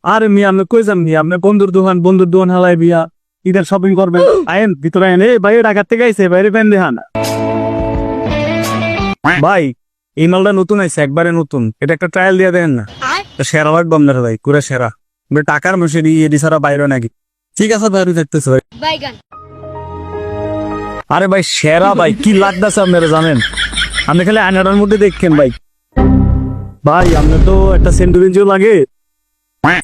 আরে মিয়া আপনি কই যান মিয়া, আপনি বন্ধুর দোকান হালাই বিয়া ঈদের শপিং করবেন, আইন ভিতরে আইন। এই ভাই ঢাকার থেকে আইছে, বাইরে প্যান দেখান ভাই। এই মালটা নতুন আইছে, একবারে নতুন, এটা একটা ট্রায়াল দিয়ে দেন না। সেরা লাগবে আপনার ভাই, পুরো সেরা। টাকার মশে এডি ছাড়া বাইরে নাকি? ঠিক আছে বাইরে থাকতেছে ভাই। আরে ভাই সেরা ভাই, কি লাগতেছে আপনারা জানেন? আপনি খালি আয়নাটার মধ্যে দেখছেন ভাই। ভাই আপনার তো একটা সেন্টুরিনজিও লাগে,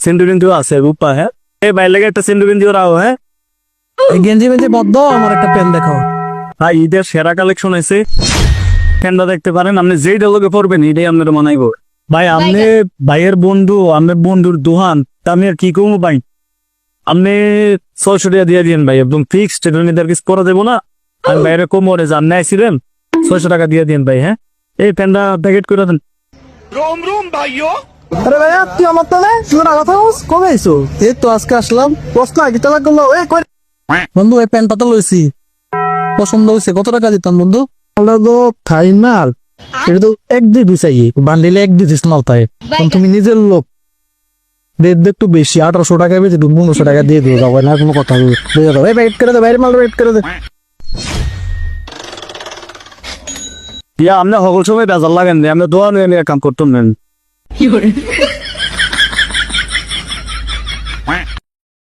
সেন্টুরিনজিও আছে রূপা। হ্যাঁ এই ভাই লাগে একটা সেন্টুরিনজিও রাও। হ্যাঁ গেঞ্জি মেঞ্জি বদ্ধ, আমার একটা প্যান্ট দেখাও। ভাই ঈদের সেরা কালেকশন আছে, প্যান্টটা দেখতে পারেন। আপনি যেই ডায়লগে পড়বেন এটাই আপনার মানাইবো ভাই। আপনি ভাইয়ের বন্ধু, আপনার বন্ধুর দোহান, তা আমি আর কি করবো ভাই। আপনি 600 টাকা দিয়ে দিন ভাই, একদম ফিক্সড, এটা নিয়ে কিছু করা দেবো না। আমি বাইরে কোমরে যান না আইছিলেন, 600 টাকা দিয়ে দিন ভাই। হ্যাঁ এই প্যান্টটা প্যাকেট করে দেন। আরে ভাইয়া তুই আমার তালে শোনা কথা বলছ, কবে আইছো? এই তো আজকে আসলাম। প্রশ্ন আগে তালা করলো বন্ধু, এই প্যান্টটা তো লইছি, পছন্দ হয়েছে। কত টাকা দিতাম বন্ধু? ফাইনাল এটা তো 1-2 দিছাই, বান্ডিলে 1-2 দিস মাল তাই। তুমি নিজের লোক, রেট একটু বেশি, 1800 টাকা বেশি, 1500 টাকা দিয়ে দিও, যাবো না কোনো কথা। ওয়েট করে দে, বাইরে মাল ওয়েট করে দে। ইয়া আপনি সকল সময় বেজার লাগেন, আপনি দোয়া নিয়ে কাম করতেন।